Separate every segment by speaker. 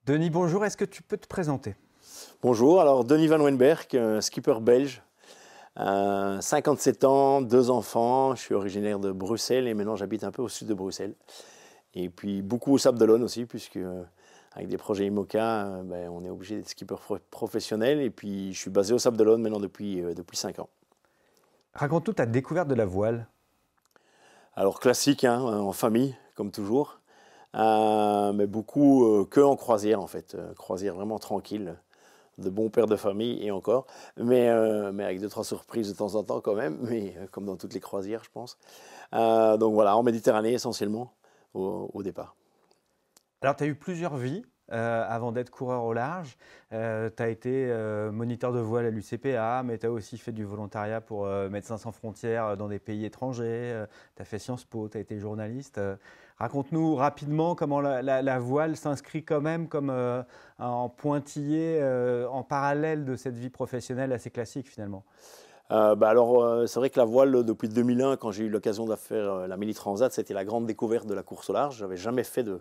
Speaker 1: Denis, bonjour, est-ce que tu peux te présenter?
Speaker 2: Bonjour, alors Denis Van Wenberg, skipper belge, 57 ans, deux enfants, je suis originaire de Bruxelles et maintenant j'habite un peu au sud de Bruxelles. Et puis beaucoup au Sable d'Olonne aussi, puisque avec des projets IMOCA, on est obligé d'être skipper professionnel. Et puis je suis basé au Sable d'Olonne maintenant depuis 5 ans.
Speaker 1: Raconte-nous ta découverte de la voile.
Speaker 2: Alors classique, hein, en famille, comme toujours, mais beaucoup que en croisière en fait, croisière vraiment tranquille, de bons pères de famille et encore, mais avec deux, trois surprises de temps en temps quand même, mais comme dans toutes les croisières, je pense. Donc voilà, en Méditerranée essentiellement au départ.
Speaker 1: Alors, tu as eu plusieurs vies avant d'être coureur au large. Tu as été moniteur de voile à l'UCPA, mais tu as aussi fait du volontariat pour Médecins sans frontières dans des pays étrangers. Tu as fait Sciences Po, tu as été journaliste. Raconte-nous rapidement comment la voile s'inscrit quand même comme en pointillé, en parallèle de cette vie professionnelle assez classique finalement.
Speaker 2: C'est vrai que la voile, depuis 2001, quand j'ai eu l'occasion de faire la Mini Transat, c'était la grande découverte de la course au large. J'avais jamais fait de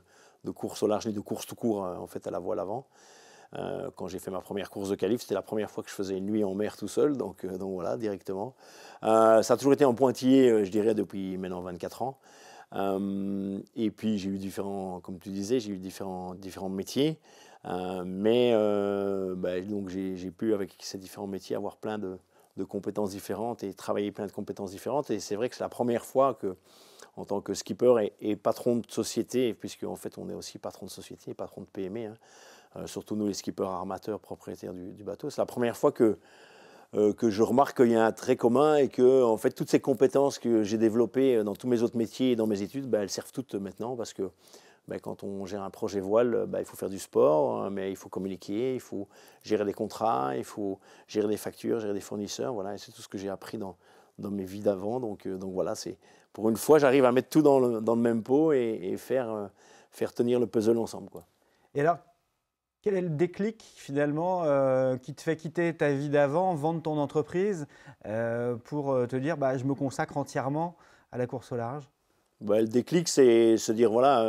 Speaker 2: course au large ni de course tout court en fait à la voile avant. Quand j'ai fait ma première course de qualif, c'était la première fois que je faisais une nuit en mer tout seul, donc voilà, directement. Ça a toujours été en pointillé, je dirais, depuis maintenant 24 ans. Et puis j'ai eu différents, comme tu disais, j'ai eu différents métiers. Donc j'ai pu, avec ces différents métiers, avoir plein de compétences différentes et travailler plein de compétences différentes. Et c'est vrai que c'est la première fois que, en tant que skipper et patron de société, puisque en fait on est aussi patron de société, patron de PME, hein, surtout nous les skippers armateurs propriétaires du bateau, c'est la première fois que je remarque qu'il y a un trait commun et que en fait toutes ces compétences que j'ai développées dans tous mes autres métiers et dans mes études, elles servent toutes maintenant parce que quand on gère un projet voile, il faut faire du sport, mais il faut communiquer, il faut gérer des contrats, il faut gérer des factures, gérer des fournisseurs. Voilà, et c'est tout ce que j'ai appris dans mes vies d'avant. Donc voilà, c'est pour une fois, j'arrive à mettre tout dans le même pot et faire tenir le puzzle ensemble, quoi.
Speaker 1: Et alors, quel est le déclic finalement qui te fait quitter ta vie d'avant, vendre ton entreprise pour te dire bah, je me consacre entièrement à la course au large?
Speaker 2: Le déclic, c'est se dire, voilà,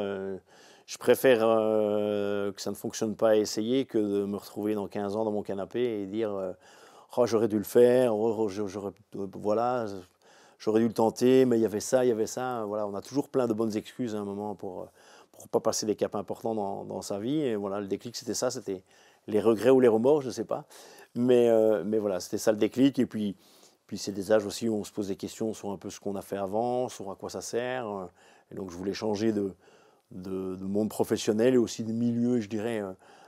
Speaker 2: je préfère que ça ne fonctionne pas à essayer que de me retrouver dans 15 ans dans mon canapé et dire, oh, j'aurais dû le faire, voilà, j'aurais dû le tenter, mais il y avait ça, il y avait ça. Voilà, on a toujours plein de bonnes excuses à un moment pour pas passer des caps importants dans sa vie. Et voilà, le déclic, c'était ça, c'était les regrets ou les remords, je ne sais pas. Mais voilà, c'était ça le déclic. Et puis c'est des âges aussi où on se pose des questions sur un peu ce qu'on a fait avant, sur à quoi ça sert. Et donc je voulais changer de monde professionnel et aussi de milieu, je dirais.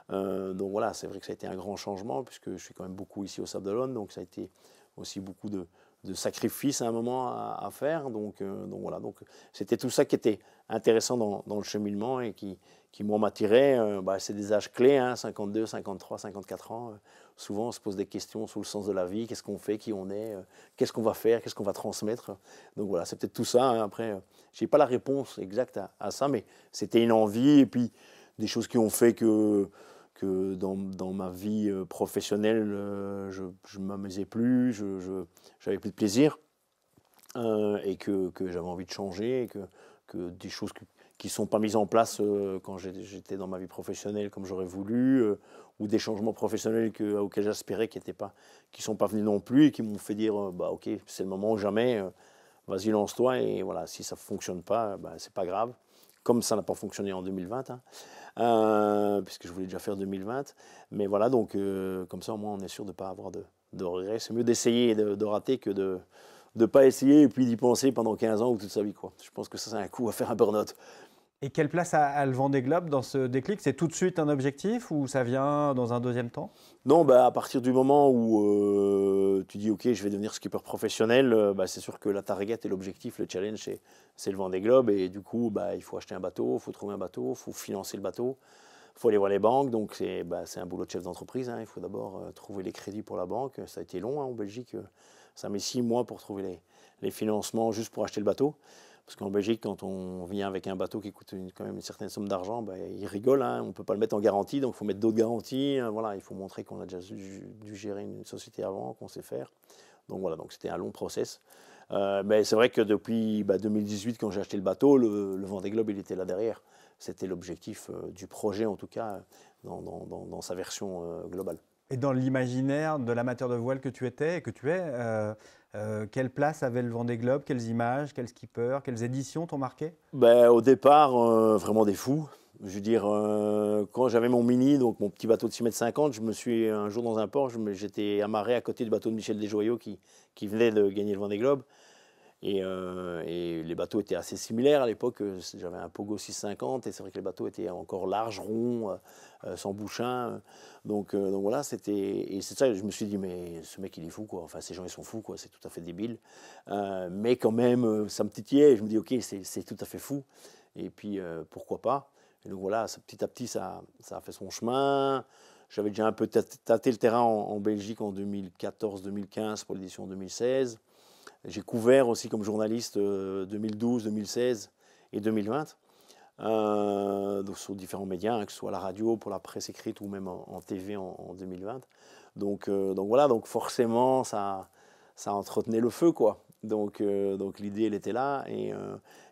Speaker 2: Donc voilà, c'est vrai que ça a été un grand changement puisque je suis quand même beaucoup ici au Sable d'Olonne, donc ça a été aussi beaucoup de sacrifices à un moment à faire. Donc voilà, donc c'était tout ça qui était intéressant dans le cheminement et qui moi m'attirait. C'est des âges clés, hein, 52, 53, 54 ans. Souvent on se pose des questions sur le sens de la vie, qu'est-ce qu'on fait, qui on est, qu'est-ce qu'on va faire, qu'est-ce qu'on va transmettre. Donc voilà, c'est peut-être tout ça, hein. Après, je n'ai pas la réponse exacte à ça, mais c'était une envie et puis des choses qui ont fait que dans ma vie professionnelle, je ne m'amusais plus, je n'avais plus de plaisir et que j'avais envie de changer et que des choses qui ne sont pas mises en place quand j'étais dans ma vie professionnelle comme j'aurais voulu ou des changements professionnels auxquels j'aspirais qui ne sont pas venus non plus et qui m'ont fait dire ok, c'est le moment ou jamais, vas-y lance-toi et voilà, si ça ne fonctionne pas, c'est pas grave, comme ça n'a pas fonctionné en 2020, hein, puisque je voulais déjà faire 2020. Mais voilà, donc comme ça, au moins, on est sûr de ne pas avoir de regrets. C'est mieux d'essayer et de rater que de ne pas essayer et puis d'y penser pendant 15 ans ou toute sa vie, quoi. Je pense que ça, c'est un coup à faire un burn-out.
Speaker 1: Et quelle place a le Vendée Globe dans ce déclic? C'est tout de suite un objectif ou ça vient dans un deuxième temps?
Speaker 2: Non, à partir du moment où tu dis, OK, je vais devenir skipper professionnel, c'est sûr que la target et l'objectif, le challenge, c'est le Vendée Globe. Et du coup, il faut acheter un bateau, il faut trouver un bateau, il faut financer le bateau, il faut aller voir les banques. Donc, c'est un boulot de chef d'entreprise, hein. Il faut d'abord trouver les crédits pour la banque. Ça a été long, hein, en Belgique. Ça met 6 mois pour trouver les financements juste pour acheter le bateau. Parce qu'en Belgique, quand on vient avec un bateau qui coûte quand même une certaine somme d'argent, ils rigolent, hein, on ne peut pas le mettre en garantie, donc il faut mettre d'autres garanties. Voilà, il faut montrer qu'on a déjà dû gérer une société avant, qu'on sait faire. Donc voilà, donc c'était un long process. Mais c'est vrai que depuis 2018, quand j'ai acheté le bateau, le Vendée Globe, il était là derrière. c'était l'objectif du projet, en tout cas, dans sa version globale.
Speaker 1: Et dans l'imaginaire de l'amateur de voile que tu étais et que tu es, quelle place avait le Vendée Globe? Quelles images, quels skippers, quelles éditions t'ont marqué?
Speaker 2: Ben, au départ, vraiment des fous. Je veux dire, quand j'avais mon Mini, donc mon petit bateau de 6,50 m, je me suis un jour dans un port, j'étais amarré à côté du bateau de Michel Desjoyaux qui venait de gagner le Vendée Globe. Et les bateaux étaient assez similaires à l'époque. J'avais un Pogo 650 et c'est vrai que les bateaux étaient encore larges, ronds, sans bouchin. Donc voilà, et c'est ça, je me suis dit, mais ce mec il est fou quoi. Enfin, ces gens ils sont fous quoi, c'est tout à fait débile. Mais quand même, ça me titillait. Je me dis, ok, c'est tout à fait fou. Et puis pourquoi pas. Et donc voilà, petit à petit ça a fait son chemin. J'avais déjà un peu tâté le terrain en Belgique en 2014-2015 pour l'édition 2016. J'ai couvert aussi comme journaliste 2012, 2016 et 2020, donc sur différents médias, hein, que ce soit la radio, pour la presse écrite ou même en TV en 2020. Donc voilà, donc forcément ça entretenait le feu quoi. Donc l'idée elle était là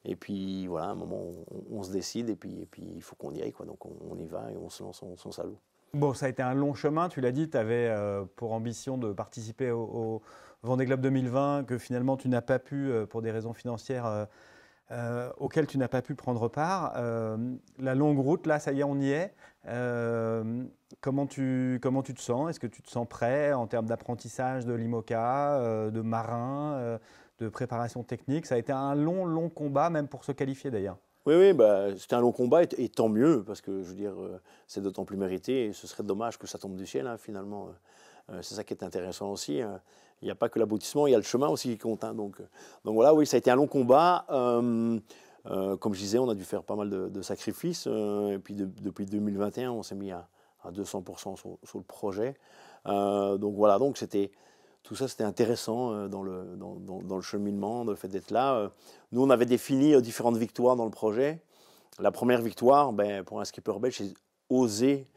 Speaker 2: et puis voilà, à un moment on se décide et puis il faut qu'on y aille quoi. Donc on y va et on se lance son salaud.
Speaker 1: Bon, ça a été un long chemin, tu l'as dit, tu avais pour ambition de participer au Vendée Globe 2020, que finalement tu n'as pas pu, pour des raisons financières, auxquelles tu n'as pas pu prendre part. La longue route, là, ça y est, on y est. Comment tu te sens? Est-ce que tu te sens prêt en termes d'apprentissage de l'IMOCA, de marin, de préparation technique? Ça a été un long combat, même pour se qualifier d'ailleurs.
Speaker 2: Oui, bah, c'était un long combat et tant mieux, parce que je veux dire, c'est d'autant plus mérité et ce serait dommage que ça tombe du ciel, hein, finalement. C'est ça qui est intéressant aussi. Il n'y a pas que l'aboutissement, il y a le chemin aussi qui compte. Hein, donc voilà, oui, ça a été un long combat. Comme je disais, on a dû faire pas mal de sacrifices. Et puis depuis 2021, on s'est mis à 200% sur le projet. Donc voilà, donc tout ça, c'était intéressant dans le cheminement, le fait d'être là. Nous, on avait défini différentes victoires dans le projet. La première victoire, ben, pour un skipper belge, c'est oser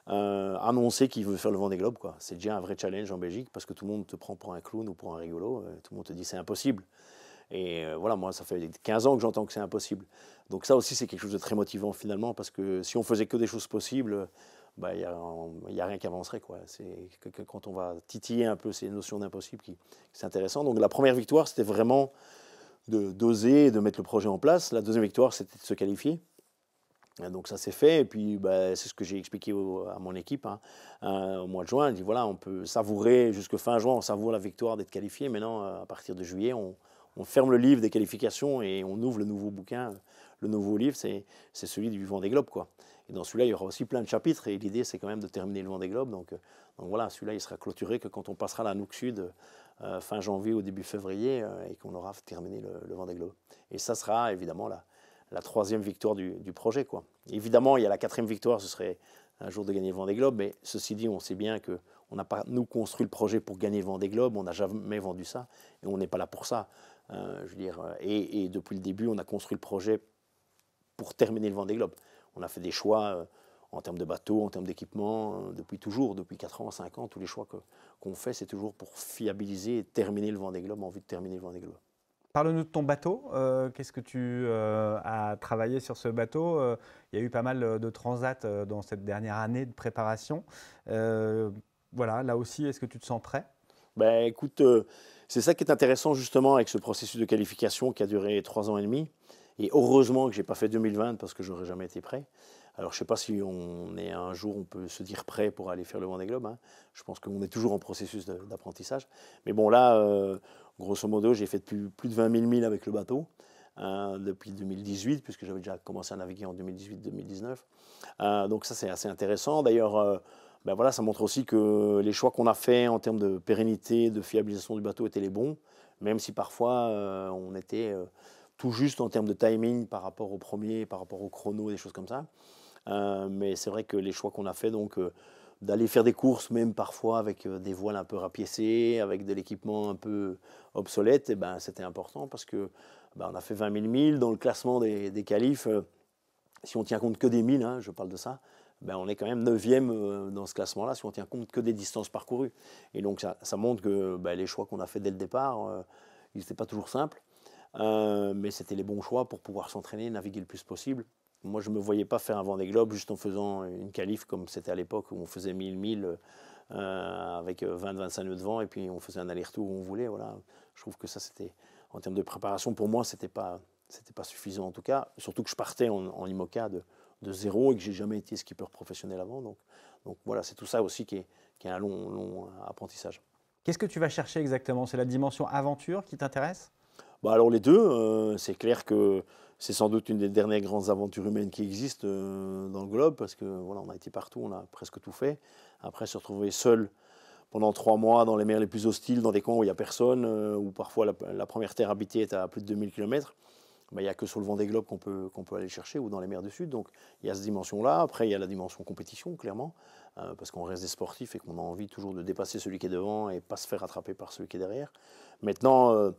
Speaker 2: annoncer qu'il veut faire le Vendée Globe. C'est déjà un vrai challenge en Belgique parce que tout le monde te prend pour un clown ou pour un rigolo. Tout le monde te dit c'est impossible. Et voilà, moi, ça fait 15 ans que j'entends que c'est impossible. Donc ça aussi, c'est quelque chose de très motivant finalement parce que si on faisait que des choses possibles, bah, y a rien qui avancerait. C'est que quand on va titiller un peu ces notions d'impossible, c'est intéressant. Donc la première victoire, c'était vraiment d'oser et de mettre le projet en place. La deuxième victoire, c'était de se qualifier. Donc ça s'est fait, et puis bah, c'est ce que j'ai expliqué à mon équipe au mois de juin. Je dis voilà, on peut savourer jusque fin juin, on savoure la victoire d'être qualifié. Maintenant, à partir de juillet, on ferme le livre des qualifications et on ouvre le nouveau bouquin. Le nouveau livre, c'est celui du Vendée Globe, quoi. Et dans celui-là, il y aura aussi plein de chapitres, et l'idée, c'est quand même de terminer le Vendée Globe. Donc voilà, celui-là, il sera clôturé que quand on passera la Nook Sud fin janvier ou début février, et qu'on aura terminé le Vendée Globe. Et ça sera évidemment la troisième victoire du projet, quoi. Évidemment, il y a la quatrième victoire, ce serait un jour de gagner le Vendée Globe, mais ceci dit, on sait bien qu'on n'a pas, nous, construit le projet pour gagner le Vendée Globe, on n'a jamais vendu ça, et on n'est pas là pour ça. Je veux dire, et depuis le début, on a construit le projet pour terminer le Vendée Globe. On a fait des choix en termes de bateaux, en termes d'équipement, depuis toujours, depuis 4 ans, 5 ans, tous les choix qu'on fait, c'est toujours pour fiabiliser et terminer le Vendée Globe, en vue de terminer le Vendée Globe.
Speaker 1: Parle-nous de ton bateau. Qu'est-ce que tu as travaillé sur ce bateau? Il y a eu pas mal de transats dans cette dernière année de préparation. Voilà, là aussi, est-ce que tu te sens prêt?
Speaker 2: Ben, écoute, c'est ça qui est intéressant justement avec ce processus de qualification qui a duré 3 ans et demi. Et heureusement que je n'ai pas fait 2020 parce que je n'aurais jamais été prêt. Alors je ne sais pas si un jour on peut se dire prêt pour aller faire le Vendée Globe. Hein. Je pense qu'on est toujours en processus d'apprentissage. Mais bon là, grosso modo, j'ai fait plus de 20 000 milles avec le bateau depuis 2018, puisque j'avais déjà commencé à naviguer en 2018-2019. Donc ça c'est assez intéressant. D'ailleurs, ben voilà, ça montre aussi que les choix qu'on a faits en termes de pérennité, de fiabilisation du bateau étaient les bons, même si parfois on était tout juste en termes de timing par rapport au premier, par rapport au chrono, des choses comme ça. Mais c'est vrai que les choix qu'on a fait, donc d'aller faire des courses, même parfois avec des voiles un peu rapiécées, avec de l'équipement un peu obsolète, et ben, c'était important parce que ben, on a fait 20 000 milles dans le classement des qualifs. Si on tient compte que des milles, hein, je parle de ça, ben, on est quand même 9e dans ce classement-là si on tient compte que des distances parcourues. Et donc ça montre que ben, les choix qu'on a fait dès le départ, ils n'étaient pas toujours simples. Mais c'était les bons choix pour pouvoir s'entraîner, naviguer le plus possible moi, je ne me voyais pas faire un Vendée Globe juste en faisant une qualif comme c'était à l'époque où on faisait 1000 avec 20-25 nœuds de vent et puis on faisait un aller-retour où on voulait. Voilà. Je trouve que ça, c'était, en termes de préparation, pour moi, c'était pas suffisant en tout cas. Surtout que je partais en IMOCA de zéro et que j'ai jamais été skipper professionnel avant. Donc voilà, c'est tout ça aussi qui est un long apprentissage.
Speaker 1: Qu'est-ce que tu vas chercher exactement? C'est la dimension aventure qui t'intéresse?
Speaker 2: Bah alors les deux, c'est clair que c'est sans doute une des dernières grandes aventures humaines qui existent dans le globe parce que voilà, on a été partout, on a presque tout fait. Après, se retrouver seul pendant 3 mois dans les mers les plus hostiles, dans des coins où il n'y a personne, où parfois la première terre habitée est à plus de 2000 km, bah, il n'y a que sur le Vendée Globe qu'on peut aller chercher ou dans les mers du Sud. Donc il y a cette dimension-là. Après, il y a la dimension compétition, clairement, parce qu'on reste des sportifs et qu'on a envie toujours de dépasser celui qui est devant et pas se faire rattraper par celui qui est derrière. Maintenant,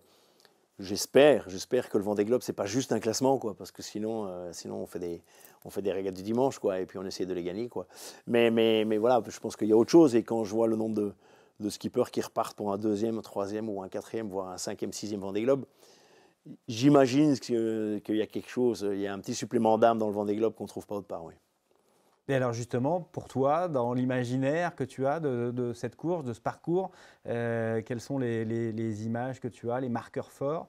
Speaker 2: j'espère que le Vendée Globe, c'est pas juste un classement, quoi, parce que sinon on fait des régates du dimanche, quoi, et puis on essaie de les gagner, quoi. Mais voilà, je pense qu'il y a autre chose, et quand je vois le nombre de skippers qui repartent pour un deuxième, un troisième ou un quatrième, voire un cinquième, sixième Vendée Globe, j'imagine qu'il y a quelque chose, il y a un petit supplément d'âme dans le Vendée Globe qu'on ne trouve pas autre part, oui.
Speaker 1: Et alors justement, pour toi, dans l'imaginaire que tu as de cette course, de ce parcours, quelles sont les images que tu as, les marqueurs forts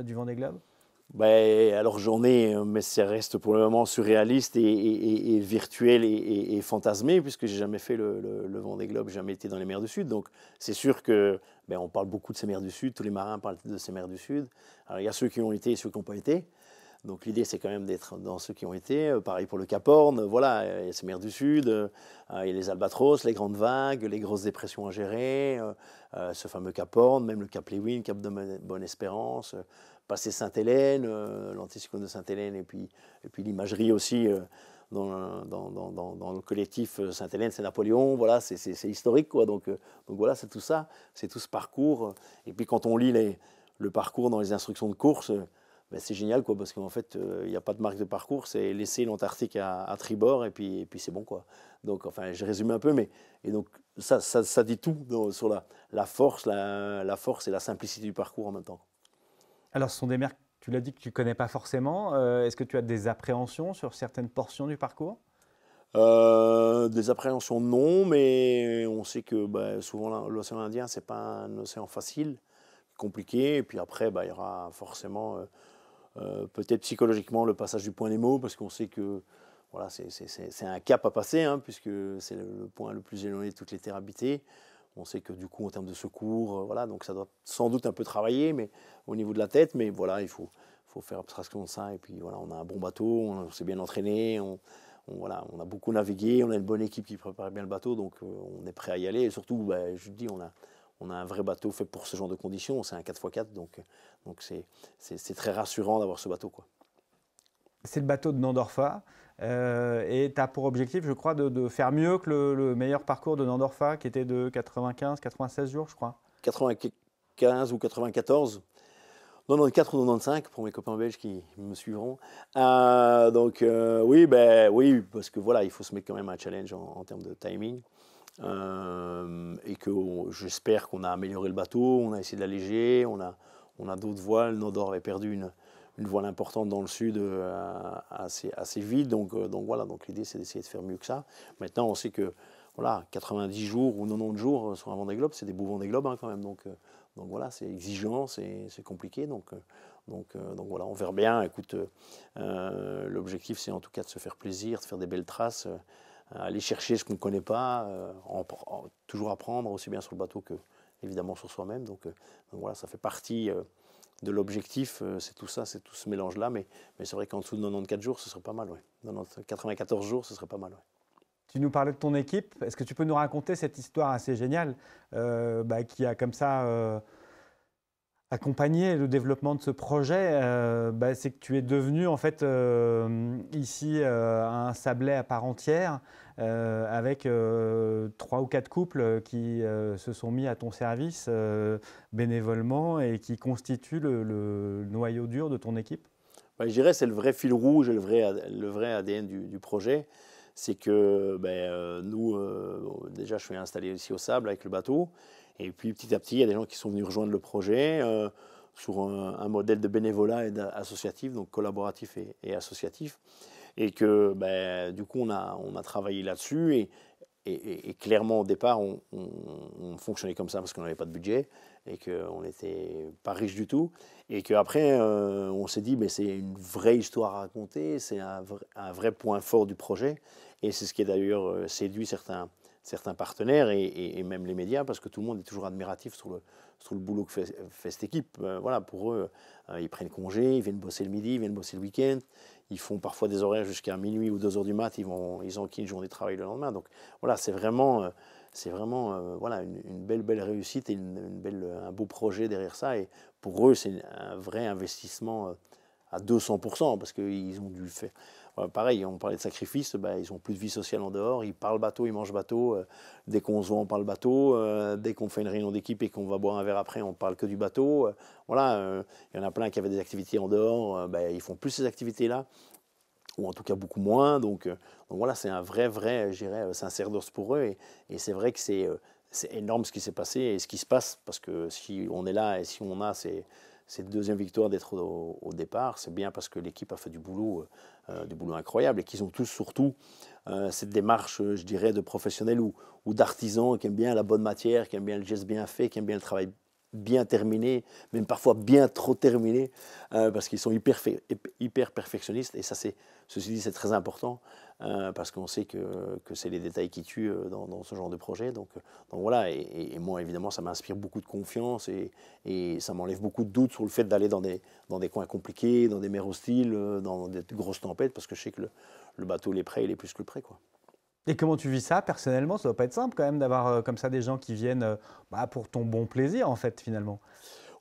Speaker 1: du Vendée Globe?
Speaker 2: Ben, alors j'en ai, mais ça reste pour le moment surréaliste et virtuel et fantasmé, puisque j'ai jamais fait le Vendée Globe, j'ai jamais été dans les mers du Sud. Donc c'est sûr que on parle beaucoup de ces mers du Sud, tous les marins parlent de ces mers du Sud. Alors il y a ceux qui ont été et ceux qui n'ont pas été. Donc l'idée c'est quand même d'être dans ceux qui ont été. Pareil pour le Cap Horn, voilà, il y a ces mers du Sud, il y a les albatros, les grandes vagues, les grosses dépressions à gérer, ce fameux Cap Horn, même le Cap Lewin, Cap de Bonne-Espérance. Passer Sainte-Hélène, l'anticyclone de Sainte-Hélène et puis l'imagerie aussi dans le collectif Sainte-Hélène, c'est Napoléon, voilà, c'est historique, quoi. Donc voilà, c'est tout ça, c'est tout ce parcours. Et puis quand on lit le parcours dans les instructions de course, c'est génial, quoi, parce qu'en fait, il n'y a pas de marque de parcours, c'est laisser l'Antarctique à tribord et puis c'est bon, quoi. Donc enfin, je résume un peu, mais et donc ça dit tout sur la force et la simplicité du parcours en même temps.
Speaker 1: Alors ce sont des mers, tu l'as dit, que tu ne connais pas forcément. Est-ce que tu as des appréhensions sur certaines portions du parcours?
Speaker 2: Des appréhensions, non, mais on sait que souvent l'océan Indien, c'est pas un océan facile, compliqué. Et puis après, il y aura forcément, peut-être psychologiquement, le passage du point Nemo, parce qu'on sait que voilà, c'est un cap à passer, hein, puisque c'est le point le plus éloigné de toutes les terres habitées. On sait que du coup, en termes de secours, voilà, donc ça doit sans doute un peu travailler, mais au niveau de la tête, mais voilà, il faut faire abstraction de ça. Et puis voilà, on a un bon bateau, on s'est bien entraîné, voilà, on a beaucoup navigué, on a une bonne équipe qui prépare bien le bateau, donc on est prêt à y aller. Et surtout, je te dis, on a un vrai bateau fait pour ce genre de conditions, c'est un 4x4, donc c'est très rassurant d'avoir ce bateau, quoi.
Speaker 1: C'est le bateau de Nandorfa et tu as pour objectif, je crois, de faire mieux que le meilleur parcours de Nandorfa qui était de 95-96 jours, je crois.
Speaker 2: 95 ou 94, 94 ou 95 pour mes copains belges qui me suivront. Donc oui, oui, parce que voilà, il faut se mettre quand même un challenge en termes de timing. Et que j'espère qu'on a amélioré le bateau, on a essayé de l'alléger, on a d'autres voiles. Nandor avait perdu une voile importante dans le sud assez vite, donc voilà, donc l'idée c'est d'essayer de faire mieux que ça. Maintenant on sait que voilà, 90 jours ou 90 jours sur un Vendée Globe, c'est des beaux Vendée Globe, hein, quand même, donc voilà, c'est exigeant, c'est compliqué, donc voilà, on verra bien. Écoute, l'objectif c'est en tout cas de se faire plaisir, de faire des belles traces, aller chercher ce qu'on ne connaît pas, toujours apprendre aussi bien sur le bateau que évidemment sur soi-même, donc voilà, ça fait partie de l'objectif, c'est tout ça, c'est tout ce mélange-là, mais c'est vrai qu'en dessous de 94 jours, ce serait pas mal, ouais. 94 jours, ce serait pas mal, ouais.
Speaker 1: Tu nous parlais de ton équipe. Est-ce que tu peux nous raconter cette histoire assez géniale qui a comme ça accompagné le développement de ce projet? C'est que tu es devenu en fait ici un Sablé à part entière avec 3 ou 4 couples qui se sont mis à ton service bénévolement et qui constituent le noyau dur de ton équipe.
Speaker 2: Je dirais que c'est le vrai fil rouge et le vrai ADN du projet. C'est que nous, déjà, je suis installé ici au Sable avec le bateau. Et puis, petit à petit, il y a des gens qui sont venus rejoindre le projet sur un modèle de bénévolat et associatif, donc collaboratif et associatif. Et que du coup, on a travaillé là-dessus. Et clairement, au départ, on fonctionnait comme ça parce qu'on n'avait pas de budget et qu'on n'était pas riche du tout. Et qu'après, on s'est dit, c'est une vraie histoire à raconter, c'est un vrai point fort du projet. Et c'est ce qui a d'ailleurs séduit certains partenaires et même les médias, parce que tout le monde est toujours admiratif sur le boulot que fait cette équipe. Voilà, pour eux, ils prennent congé, ils viennent bosser le midi, ils viennent bosser le week-end. Ils font parfois des horaires jusqu'à minuit ou 2 heures du mat. Ils enquillent une journée de travail le lendemain. Donc voilà, c'est vraiment voilà, une belle réussite et un beau projet derrière ça. Et pour eux, c'est un vrai investissement à 200%, parce qu'ils ont dû le faire. Pareil, on parlait de sacrifice, ils n'ont plus de vie sociale en dehors, ils parlent bateau, ils mangent bateau, dès qu'on se voit on parle bateau, dès qu'on fait une réunion d'équipe et qu'on va boire un verre après, on parle que du bateau. Voilà, il y en a plein qui avaient des activités en dehors, ils font plus ces activités-là, ou en tout cas beaucoup moins, donc voilà, c'est un vrai, je dirais, c'est un sacerdoce pour eux, et c'est vrai que c'est énorme ce qui s'est passé et ce qui se passe, parce que si on est là et si on a cette deuxième victoire d'être au départ, c'est bien parce que l'équipe a fait du boulot incroyable, et qu'ils ont tous surtout cette démarche, je dirais, de professionnels ou d'artisans qui aiment bien la bonne matière, qui aiment bien le geste bien fait, qui aiment bien le travail bien terminé, même parfois bien trop terminé, parce qu'ils sont hyper perfectionnistes. Et ça, ceci dit, c'est très important, parce qu'on sait que c'est les détails qui tuent dans ce genre de projet. Donc voilà, et moi, évidemment, ça m'inspire beaucoup de confiance, et ça m'enlève beaucoup de doutes sur le fait d'aller dans des coins compliqués, dans des mers hostiles, dans des grosses tempêtes, parce que je sais que le bateau, il est prêt, il est plus que prêt, quoi.
Speaker 1: Et comment tu vis ça personnellement? Ça doit pas être simple quand même d'avoir comme ça des gens qui viennent pour ton bon plaisir en fait finalement.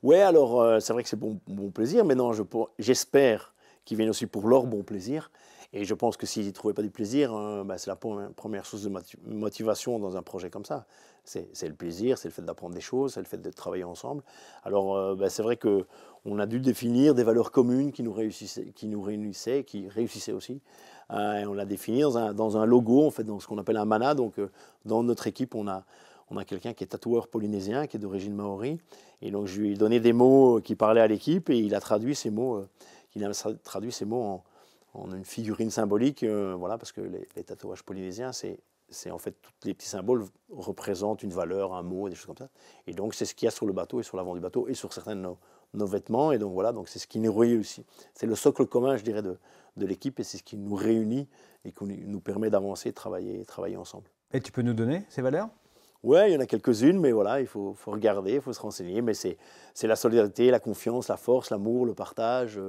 Speaker 2: Ouais, alors c'est vrai que c'est bon plaisir, mais non, j'espère qu'ils viennent aussi pour leur bon plaisir. Et je pense que s'ils ne trouvaient pas du plaisir, c'est la première source de motivation dans un projet comme ça. C'est le plaisir, c'est le fait d'apprendre des choses, c'est le fait de travailler ensemble. Alors c'est vrai qu'on a dû définir des valeurs communes qui nous réunissaient, qui réussissaient aussi. Et on l'a défini dans un logo, en fait, dans ce qu'on appelle un mana. Donc dans notre équipe, on a quelqu'un qui est tatoueur polynésien, qui est d'origine maori. Et donc je lui ai donné des mots qui parlaient à l'équipe, et il a traduit ces mots, en une figurine symbolique, voilà, parce que les tatouages polynésiens, c'est en fait tous les petits symboles représentent une valeur, un mot, des choses comme ça. Et donc c'est ce qu'il y a sur le bateau et sur l'avant du bateau et sur certains de nos vêtements. Et donc voilà, donc c'est ce qui nous réussit. C'est le socle commun, je dirais, de l'équipe, et c'est ce qui nous réunit et qui nous permet d'avancer, de travailler ensemble.
Speaker 1: Et tu peux nous donner ces valeurs?
Speaker 2: Ouais, il y en a quelques-unes, mais voilà, il faut regarder, il faut se renseigner. Mais c'est la solidarité, la confiance, la force, l'amour, le partage,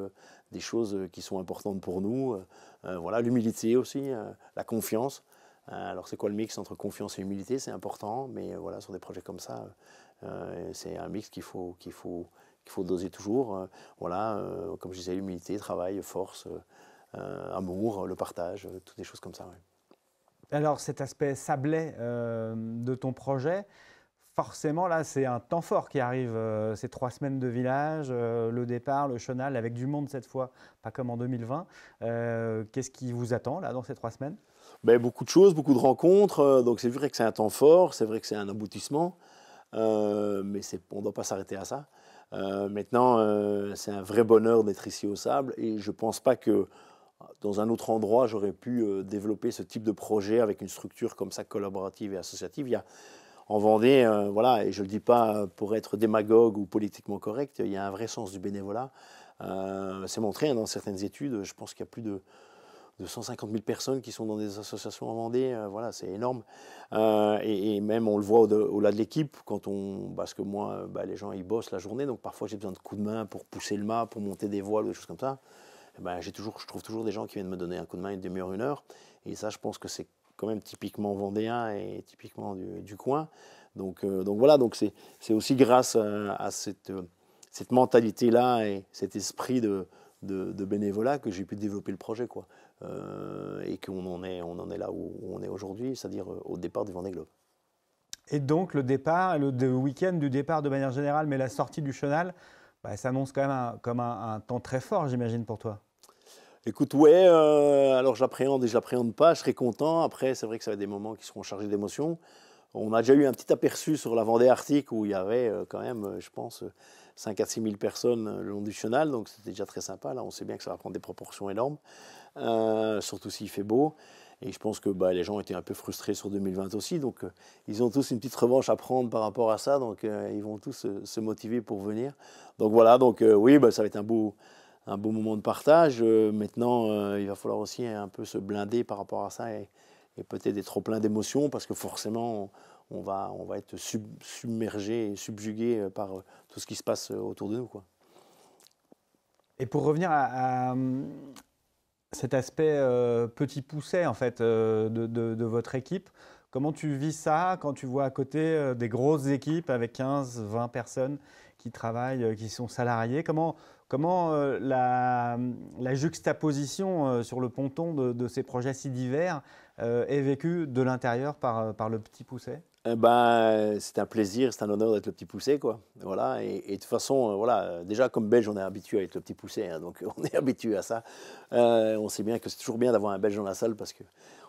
Speaker 2: des choses qui sont importantes pour nous. Voilà, l'humilité aussi, la confiance. Alors c'est quoi le mix entre confiance et humilité? C'est important, mais voilà, sur des projets comme ça, c'est un mix qu'il faut doser toujours. Voilà, comme je disais, humilité, travail, force, amour, le partage, toutes des choses comme ça. Ouais.
Speaker 1: Alors cet aspect sablé de ton projet, forcément là c'est un temps fort qui arrive, ces 3 semaines de village, le départ, le chenal avec du monde cette fois, pas comme en 2020. Qu'est-ce qui vous attend là dans ces 3 semaines?
Speaker 2: Beaucoup de choses, beaucoup de rencontres, donc c'est vrai que c'est un temps fort, c'est vrai que c'est un aboutissement, mais on ne doit pas s'arrêter à ça. Maintenant, c'est un vrai bonheur d'être ici au Sable, et je ne pense pas que dans un autre endroit, j'aurais pu développer ce type de projet avec une structure comme ça, collaborative et associative. Il y a, en Vendée, voilà, et je ne le dis pas pour être démagogue ou politiquement correct, il y a un vrai sens du bénévolat. C'est montré dans certaines études, je pense qu'il y a plus de 150 000 personnes qui sont dans des associations en Vendée, voilà, c'est énorme. Et même on le voit au-delà de l'équipe, parce que moi, les gens ils bossent la journée, donc parfois j'ai besoin de coups de main pour pousser le mât, pour monter des voiles ou des choses comme ça. Je trouve toujours des gens qui viennent me donner un coup de main, une demi-heure, 1 heure. Et ça, je pense que c'est quand même typiquement vendéen et typiquement du coin. Donc voilà, donc c'est aussi grâce à cette mentalité-là et cet esprit de bénévolat que j'ai pu développer le projet, quoi. Et qu'on en est là où on est aujourd'hui, c'est-à-dire au départ du Vendée Globe.
Speaker 1: Et donc le départ, le week-end du départ de manière générale, mais la sortie du chenal, ça annonce quand même comme un temps très fort, j'imagine, pour toi.
Speaker 2: Écoute, ouais, alors j'appréhende et je l'appréhende pas, je serai content. Après, c'est vrai que ça va être des moments qui seront chargés d'émotions. On a déjà eu un petit aperçu sur la Vendée Arctique où il y avait quand même, je pense, 5 à 6 000 personnes le long du chenal, donc c'était déjà très sympa. Là, on sait bien que ça va prendre des proportions énormes, surtout s'il fait beau. Et je pense que les gens étaient un peu frustrés sur 2020 aussi, donc ils ont tous une petite revanche à prendre par rapport à ça, donc ils vont tous se motiver pour venir. Donc voilà, donc oui, ça va être un beau moment de partage. Maintenant, il va falloir aussi un peu se blinder par rapport à ça et peut-être être trop plein d'émotions, parce que forcément, on va être submergé et subjugué par tout ce qui se passe autour de nous, quoi.
Speaker 1: Et pour revenir à cet aspect petit pousset en fait, de votre équipe, comment tu vis ça quand tu vois à côté des grosses équipes avec 15, 20 personnes qui travaillent, qui sont salariés? Comment la juxtaposition sur le ponton de ces projets si divers est vécue de l'intérieur par le petit pousset?
Speaker 2: C'est un plaisir, c'est un honneur d'être le petit poussé, quoi. Voilà, et de toute façon, voilà, déjà comme Belge, on est habitué à être le petit poussé, hein, donc on est habitué à ça. On sait bien que c'est toujours bien d'avoir un Belge dans la salle parce que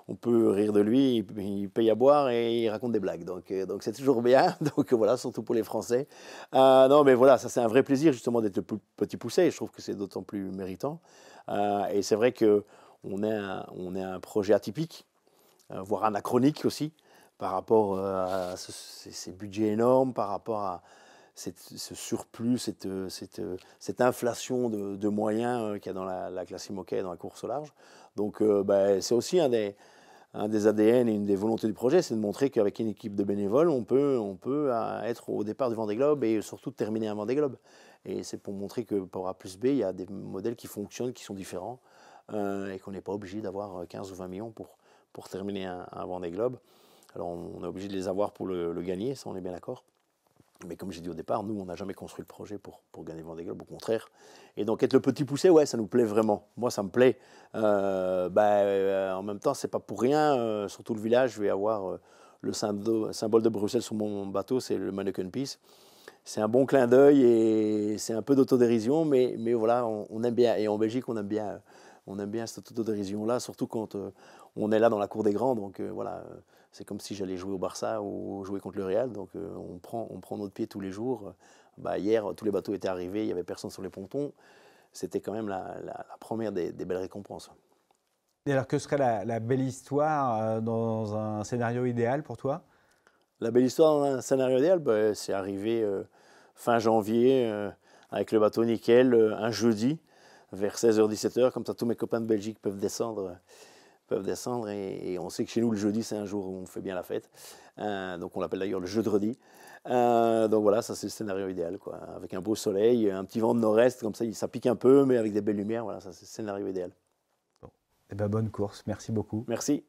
Speaker 2: on peut rire de lui, il paye à boire et il raconte des blagues, donc c'est toujours bien. Donc voilà, surtout pour les Français. Non, mais voilà, ça c'est un vrai plaisir justement d'être le petit poussé. Je trouve que c'est d'autant plus méritant. Et c'est vrai que on est un projet atypique, voire anachronique aussi, par rapport à ces budgets énormes, par rapport à ce surplus, cette inflation de moyens qu'il y a dans la classe IMOCA et dans la course au large. Donc c'est aussi un des ADN et une des volontés du projet, c'est de montrer qu'avec une équipe de bénévoles, on peut être au départ du Vendée Globe et surtout terminer un Vendée Globe. Et c'est pour montrer que pour A plus B, il y a des modèles qui fonctionnent, qui sont différents, et qu'on n'est pas obligé d'avoir 15 ou 20 millions pour terminer un Vendée Globe. Alors on est obligé de les avoir pour le gagner, ça on est bien d'accord. Mais comme j'ai dit au départ, nous on n'a jamais construit le projet pour gagner le Vendée Globe, au contraire. Et donc être le petit poussé, ouais, ça nous plaît vraiment. Moi ça me plaît. En même temps, c'est pas pour rien. Sur tout le village, je vais avoir le symbole de Bruxelles sur mon bateau, c'est le Manneken Pis. C'est un bon clin d'œil et c'est un peu d'autodérision, mais voilà, on aime bien. Et en Belgique, on aime bien cette autodérision-là, surtout quand on est là dans la cour des grands. Donc voilà, c'est comme si j'allais jouer au Barça ou jouer contre le Real. Donc on prend notre pied tous les jours. Hier, tous les bateaux étaient arrivés, il n'y avait personne sur les pontons. C'était quand même la première des belles récompenses.
Speaker 1: Et alors, que serait la belle histoire dans un scénario idéal pour toi?
Speaker 2: La belle histoire dans un scénario idéal, c'est arrivé fin janvier avec le bateau nickel, un jeudi, vers 16h-17h. Comme ça, tous mes copains de Belgique peuvent descendre et on sait que chez nous, le jeudi, c'est un jour où on fait bien la fête. Donc on l'appelle d'ailleurs le jeudi. Donc voilà, ça c'est le scénario idéal, quoi. Avec un beau soleil, un petit vent de nord-est, comme ça pique un peu, mais avec des belles lumières. Voilà, ça c'est le scénario idéal.
Speaker 1: Bon. Eh ben, bonne course, merci beaucoup.
Speaker 2: Merci.